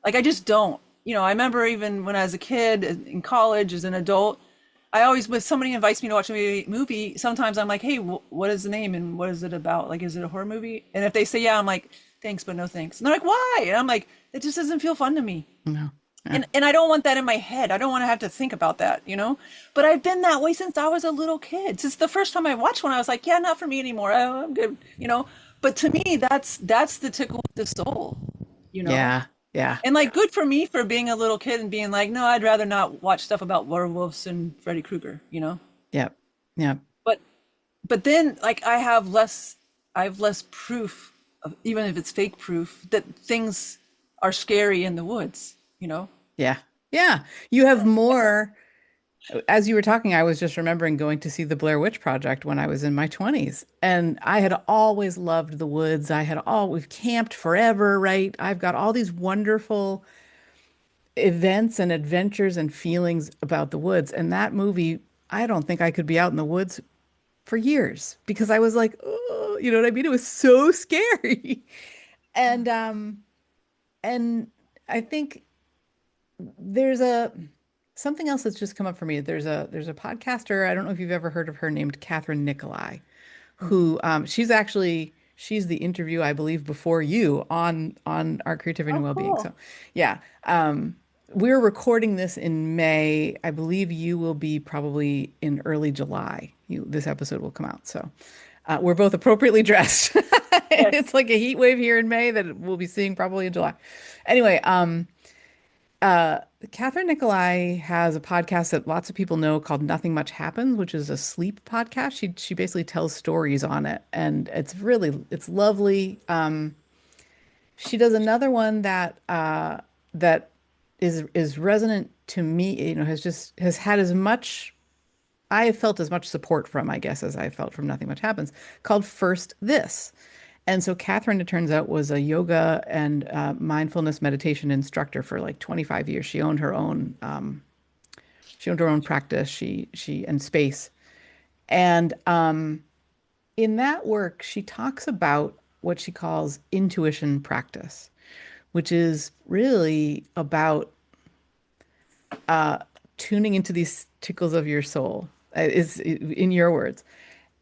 Like I just don't. I remember even when I was a kid in college as an adult, I always, when somebody invites me to watch a movie, sometimes I'm like, hey, what is the name and what is it about? Like, is it a horror movie? And if they say yeah, I'm like, thanks, but no thanks. And they're like, why? And I'm like, it just doesn't feel fun to me. No. Yeah. And I don't want that in my head. I don't want to have to think about that. But I've been that way since I was a little kid. Since the first time I watched one, I was like, yeah, not for me anymore. I'm good. But to me, that's the tickle of the soul, you know. Yeah. Yeah. And like good for me for being a little kid and being like, no, I'd rather not watch stuff about werewolves and Freddy Krueger. Yep. Yep. But but then like I have less proof of, even if it's fake proof, that things are scary in the woods. Yeah. Yeah. You have more. As you were talking, I was just remembering going to see the Blair Witch Project when I was in my 20s. And I had always loved the woods. We've camped forever, right? I've got all these wonderful events and adventures and feelings about the woods. And that movie, I don't think I could be out in the woods for years because I was like, oh, you know what I mean? It was so scary. And and I think there's a something else that's just come up for me. There's a podcaster. I don't know if you've ever heard of her, named Catherine Nicolai, who she's the interview, I believe, before you on our creativity Oh, and well-being. cool. So yeah. We're recording this in May. I believe you will be probably in early July. This episode will come out. So we're both appropriately dressed. Yes. It's like a heat wave here in May that we'll be seeing probably in July. Anyway, Catherine Nicolai has a podcast that lots of people know called Nothing Much Happens, which is a sleep podcast. She basically tells stories on it, and it's lovely. She does another one that is resonant to me. Has had as much I have felt as much support from, I guess, as I felt from Nothing Much Happens, called First This. And so Catherine, it turns out, was a yoga and mindfulness meditation instructor for like 25 years. She owned her own practice. She and space. And in that work, she talks about what she calls intuition practice, which is really about tuning into these tickles of your soul, is in your words.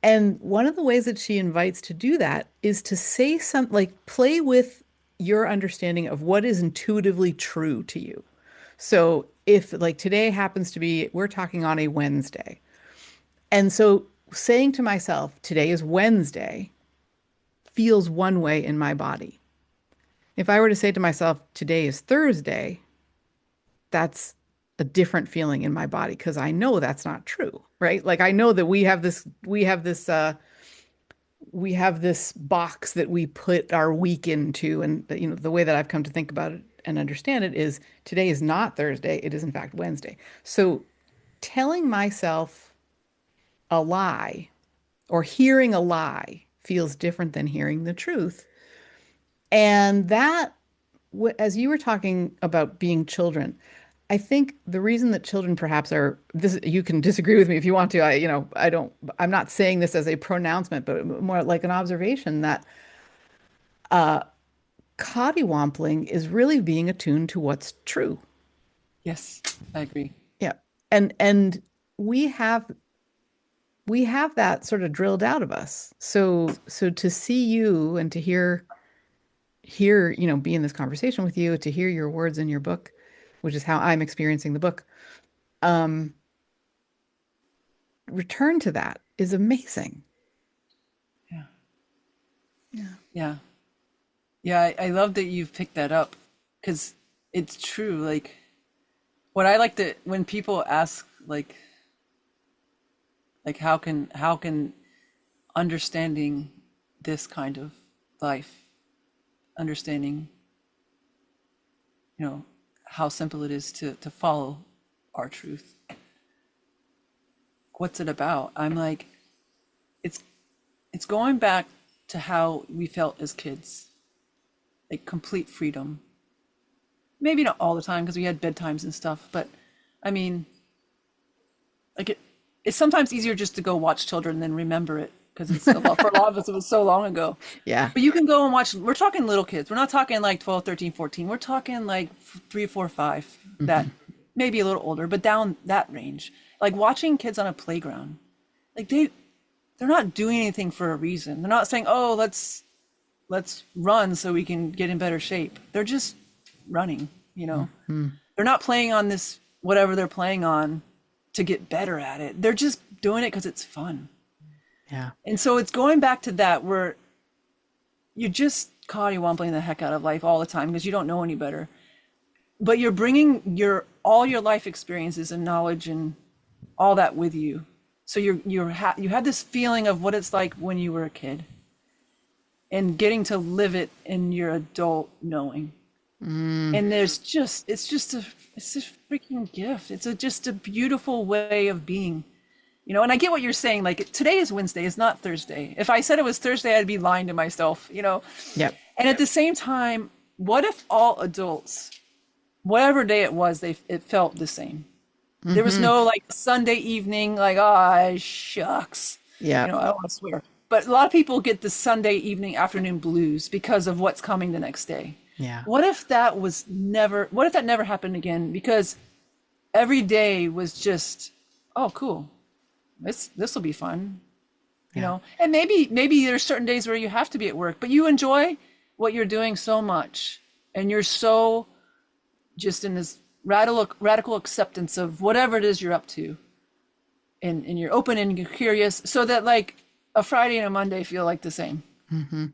And one of the ways that she invites to do that is to say something like play with your understanding of what is intuitively true to you. So if like today happens to be, we're talking on a Wednesday. And so saying to myself, today is Wednesday, feels one way in my body. If I were to say to myself, today is Thursday, that's a different feeling in my body because I know that's not true, right? Like I know that we have this box that we put our week into, and the way that I've come to think about it and understand it is today is not Thursday, it is in fact Wednesday. So telling myself a lie or hearing a lie feels different than hearing the truth. And that, as you were talking about being children, I think the reason that children perhaps are this, you can disagree with me if you want to. I'm not saying this as a pronouncement, but more like an observation that coddywampling is really being attuned to what's true. Yes, I agree. Yeah. And we have we have that sort of drilled out of us. So to see you and to hear, be in this conversation with you, to hear your words in your book, which is how I'm experiencing the book, um, return to that is amazing. Yeah. Yeah. Yeah. Yeah. I love that you've picked that up because it's true. Like what I like to, when people ask like how can understanding this kind of life, understanding, how simple it is to follow our truth. What's it about? I'm like, it's it's going back to how we felt as kids, like complete freedom. Maybe not all the time because we had bedtimes and stuff, but I mean, like it's sometimes easier just to go watch children than remember it because it's a lot for a lot of us it was so long ago. Yeah. But you can go and watch, we're talking little kids. We're not talking like 12, 13, 14. We're talking like 3, 4, 5, that Hmm. maybe a little older, but down that range. Like watching kids on a playground. Like they're not doing anything for a reason. They're not saying, "Oh, let's run so we can get in better shape." They're just running, you know. Hmm. They're not playing on this whatever they're playing on to get better at it. They're just doing it because it's fun. Yeah. And so it's going back to that where you're just coddywampling the heck out of life all the time because you don't know any better. But you're bringing your all your life experiences and knowledge and all that with you. So you have this feeling of what it's like when you were a kid and getting to live it in your adult knowing. Mm. And it's a freaking gift. It's just a beautiful way of being. And I get what you're saying. Like today is Wednesday, it's not Thursday. If I said it was Thursday, I'd be lying to myself. Yep. And at the same time, what if all adults, whatever day it was, it felt the same? There was Hmm. no like Sunday evening, like, ah, shucks. Yep. I don't want to swear. But a lot of people get the Sunday evening, afternoon blues because of what's coming the next day. Yeah. What if that never happened again? Because every day was just, oh, cool. This will be fun. Yeah. And maybe there's certain days where you have to be at work, but you enjoy what you're doing so much. And you're so just in this radical acceptance of whatever it is you're up to, and you're open and you're curious, so that like a Friday and a Monday feel like the same, Hmm.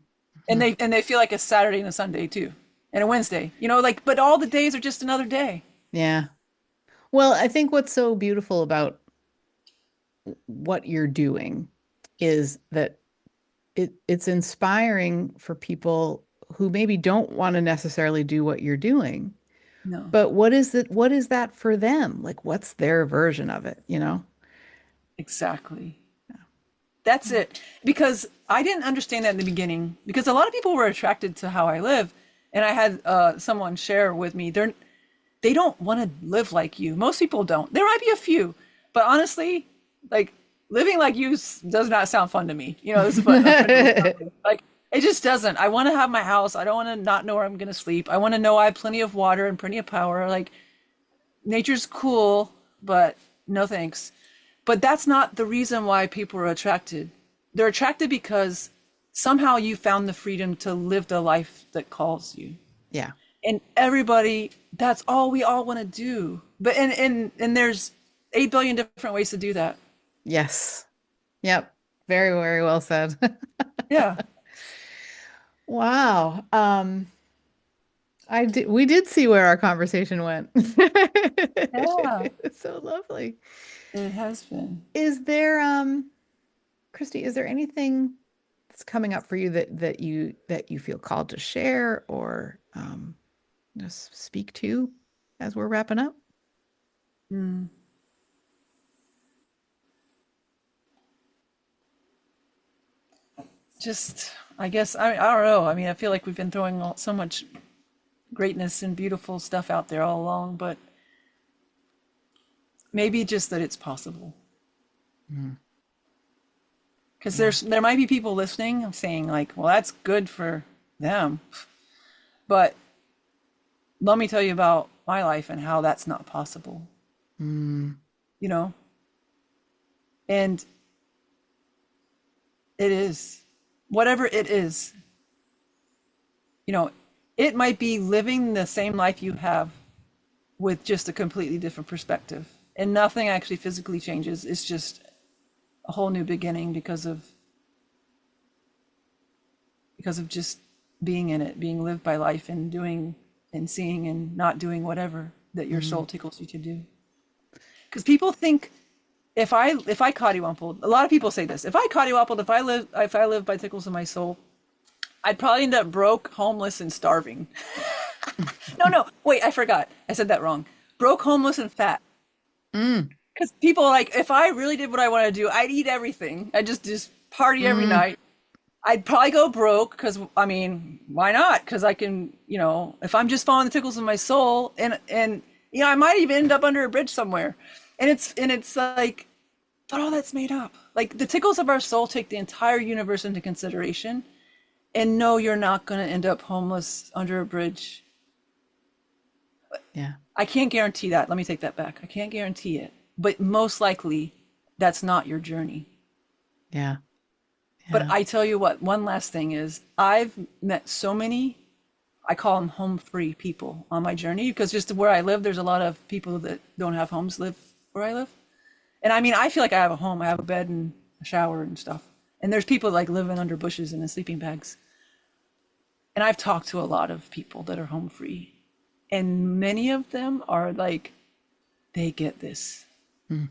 and Hmm. they feel like a Saturday and a Sunday too, and a Wednesday. Like, but all the days are just another day. Yeah. Well, I think what's so beautiful about what you're doing is that it's inspiring for people who maybe don't want to necessarily do what you're doing. No, But what is that for them? Like what's their version of it, you know? exactly. That's it. Because I didn't understand that in the beginning. Because a lot of people were attracted to how I live, and I had someone share with me. They don't want to live like you. Most people don't. There might be a few, but honestly, like living like you does not sound fun to me. This is what a friend was telling me. Like it just doesn't. I want to have my house. I don't want to not know where I'm going to sleep. I want to know I have plenty of water and plenty of power. Like nature's cool, but no thanks. But that's not the reason why people are attracted. They're attracted because somehow you found the freedom to live the life that calls you. Yeah. And everybody, that's all we all want to do. But and there's 8 billion different ways to do that. Yes. Yep. Very, very well said. Yeah. Wow. We did see where our conversation went. Yeah, It's so lovely. it has been. Is there, Christy, is there anything that's coming up for you that you feel called to share or just speak to as we're wrapping up? Mm. Just, I guess, I don't know. I mean, I feel like we've been throwing so much greatness and beautiful stuff out there all along, but maybe just that it's possible. Mm. Because Yeah. there might be people listening saying like, well, that's good for them. But let me tell you about my life and how that's not possible, Mm. you know? And it is, whatever it is, you know, it might be living the same life you have with just a completely different perspective. And nothing actually physically changes. It's just a whole new beginning because of just being in it, being lived by life and doing and seeing and not doing whatever. that your Mm, soul tickles you to do. Because people think if I cottywompled, a lot of people say this. If I cottywompled, if I live by tickles of my soul, I'd probably end up broke, homeless, and starving. No, no, wait, I forgot. I said that wrong. Broke, homeless, and fat. mm, Because people are like, if I really did what I want to do, I'd eat everything. I'd just party every mm, night. I'd probably go broke because I mean, why not? Because I can, if I'm just following the tickles of my soul, and I might even end up under a bridge somewhere. And it's like, but all that's made up. Like the tickles of our soul take the entire universe into consideration. And no, you're not going to end up homeless under a bridge. yeah, I can't guarantee that. Let me take that back. I can't guarantee it. But most likely, that's not your journey. yeah, But yeah. I tell you what, one last thing is I've met so many, I call them home free people on my journey because just where I live, there's a lot of people that don't have homes live where I live. And I mean, I feel like I have a home. I have a bed and a shower and stuff. And there's people like living under bushes and in sleeping bags. And I've talked to a lot of people that are home free. And many of them are like, they get this. Mm,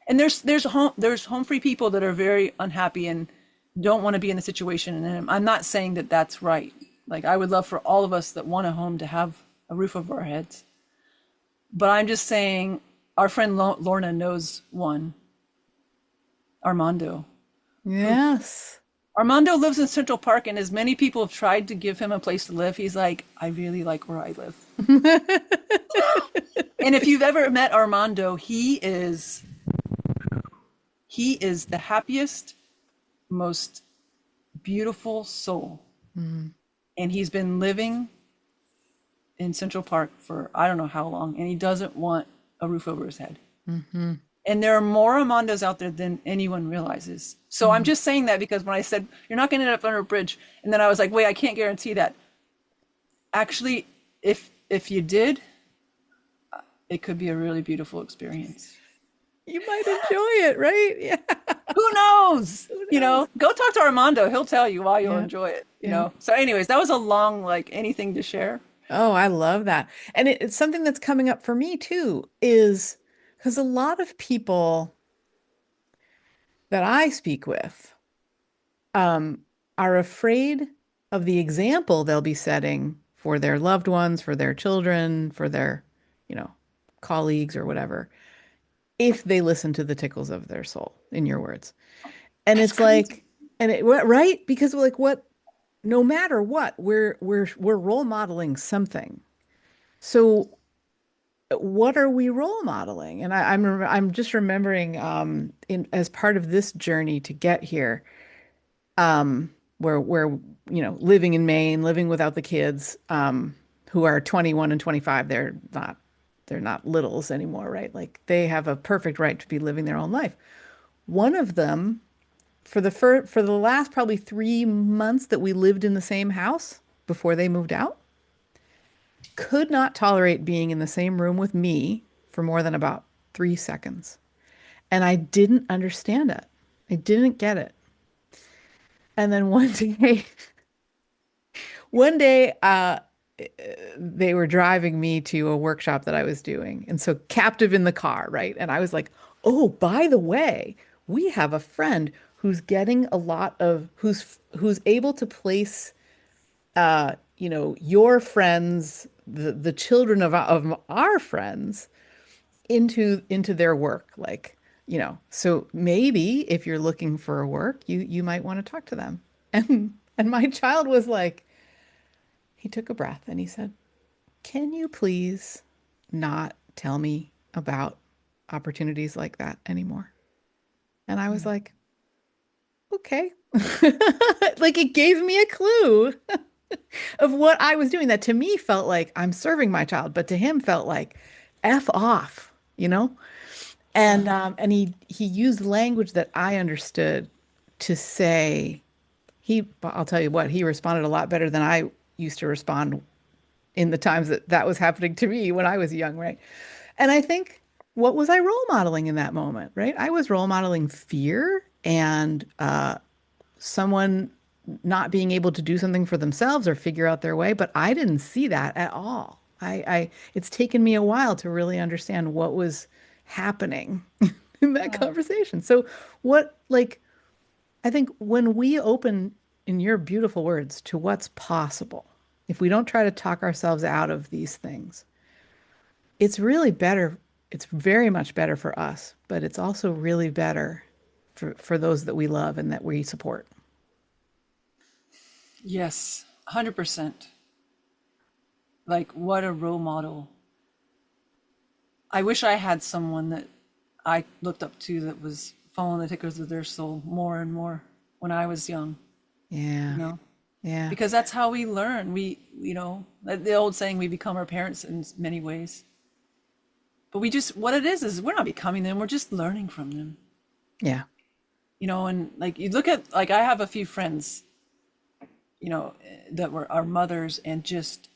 And there's home free people that are very unhappy and don't want to be in the situation. And I'm not saying that that's right. Like I would love for all of us that want a home to have a roof over our heads. But I'm just saying our friend Lorna knows one, Armando. yes. Armando lives in Central Park, and as many people have tried to give him a place to live, he's like, I really like where I live. And if you've ever met Armando, he is the happiest, most beautiful soul. Mm, And he's been living in Central Park for I don't know how long, and he doesn't want a roof over his head. mhm, And there are more Armandos out there than anyone realizes. So I'm mm. just saying that because when I said you're not going to end up under a bridge, and then I was like, wait, I can't guarantee that. Actually, if you did, it could be a really beautiful experience. You might enjoy it, right? Yeah. Who knows? Who knows? Go talk to Armando. He'll tell you why you'll Yeah, enjoy it. yeah. So, anyways, that was a long like anything to share. Oh, I love that. And it's something that's coming up for me too, is because a lot of people that I speak with um, are afraid of the example they'll be setting for their loved ones, for their children, for their, you know, colleagues or whatever, if they listen to the tickles of their soul, in your words. And That's it's crazy. like, right? Because like what, no matter what, we're role modeling something. So what are we role modeling? And I'm just remembering in as part of this journey to get here, where living in Maine, living without the kids, who are 21 and 25, they're not littles anymore, right? Like they have a perfect right to be living their own life. One of them, for the last probably 3 months that we lived in the same house before they moved out, could not tolerate being in the same room with me for more than about 3 seconds. And I didn't understand it. I didn't get it. And then one day, they were driving me to a workshop that I was doing. And so captive in the car, right? And I was like, oh, by the way, we have a friend who's getting a lot of who's able to place your friends, the children of our friends into their work. Like, so maybe if you're looking for a work, you might want to talk to them. And my child was like, he took a breath and he said, "Can you please not tell me about opportunities like that anymore?" And I was like, okay. Like it gave me a clue of what I was doing that to me felt like I'm serving my child, but to him felt like F off, you know? And he used language that I understood to say I'll tell you what, he responded a lot better than I used to respond in the times that was happening to me when I was young, right? And I think, what was I role modeling in that moment, right? I was role modeling fear and someone not being able to do something for themselves or figure out their way, but I didn't see that at all. It's taken me a while to really understand what was happening in that Yeah. conversation. So what, like, I think when we open, in your beautiful words, to what's possible, if we don't try to talk ourselves out of these things, it's really better. It's very much better for us, but it's also really better for those that we love and that we support. Yes, 100%. Like, what a role model. I wish I had someone that I looked up to that was following the tickers of their soul more and more when I was young, you Yeah. know? Yeah. Because that's how we learn. The old saying, we become our parents in many ways. But what it is we're not becoming them, we're just learning from them. Yeah. And like you look at, like, I have a few friends, that were our mothers, and just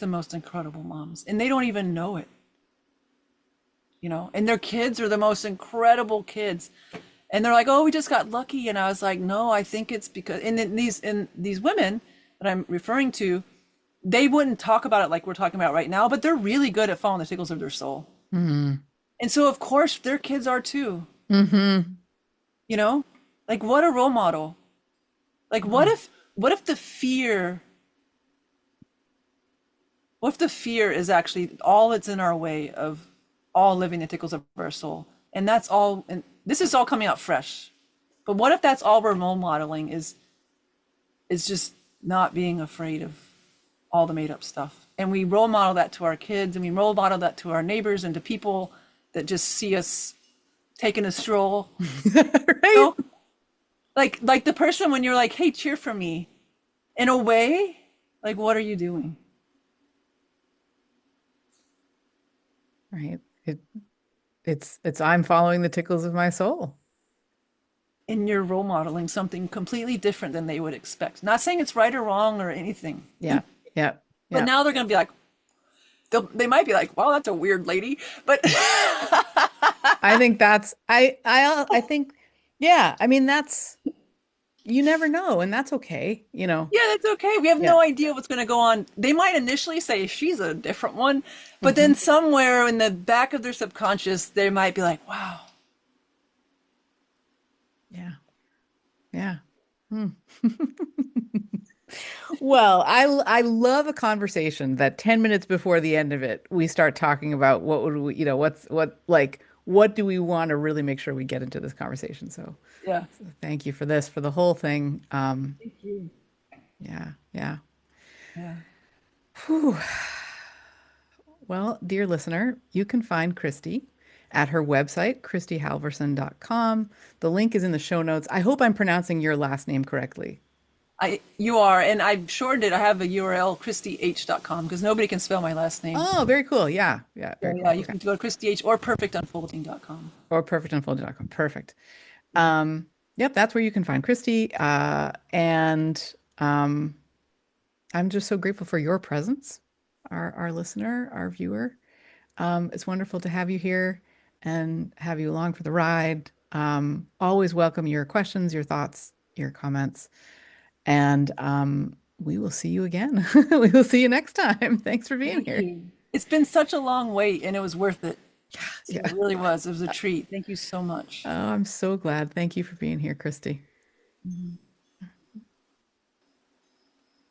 the most incredible moms. And they don't even know it, and their kids are the most incredible kids. And they're like, "Oh, we just got lucky." And I was like, "No, I think it's because," and these women that I'm referring to, they wouldn't talk about it like we're talking about right now, but they're really good at following the tickles of their soul. Mm-hmm. And so of course their kids are too, Mm-hmm. you know? Like, what a role model. Like, Oh, what if the fear is actually all that's in our way of all living the tickles of our soul? And that's all, and this is all coming out fresh. But what if that's all we're role modeling is just not being afraid of all the made up stuff? And we role model that to our kids, and we role model that to our neighbors and to people that just see us taking a stroll. You right. know? Like the person when you're like, "Hey, cheer for me." In a way, like, what are you doing? Right. It's I'm following the tickles of my soul. And you're role modeling something completely different than they would expect. Not saying it's right or wrong or anything, Yeah. Yeah. but Yeah. now they're going to be like, they might be like, "Wow, that's a weird lady," but I think that's I think yeah, I mean that's you never know and that's okay, you know. yeah, that's okay. We have Yeah. no idea what's going to go on. They might initially say she's a different one, but Hmm. then somewhere in the back of their subconscious, they might be like, "Wow." Yeah. Yeah. Hmm. Well, I love a conversation that 10 minutes before the end of it, we start talking about what would we, what do we want to really make sure we get into this conversation. Yeah. So thank you for this, for the whole thing. Thank you. Yeah, yeah. Yeah. Whew. Well, dear listener, you can find Kristy at her website, KristyHalvorsen.com. The link is in the show notes. I hope I'm pronouncing your last name correctly. You are, and I've shortened it. I have a URL, KristyH.com, because nobody can spell my last name. Oh, very cool. Yeah, yeah, So very yeah, cool. you Okay. can go to KristyH or PerfectUnfolding.com. Or perfectunfolded.com. Perfect. Yep, that's where you can find Kristy. And I'm just so grateful for your presence, our listener, our viewer. It's wonderful to have you here and have you along for the ride. Always welcome your questions, your thoughts, your comments, and we will see you again. We will see you next time. Thanks for being Thank here. you. It's been such a long wait, and it was worth it. So Yeah. it really was. It was a treat. Thank you so much. Oh, I'm so glad. Thank you for being here, Kristy.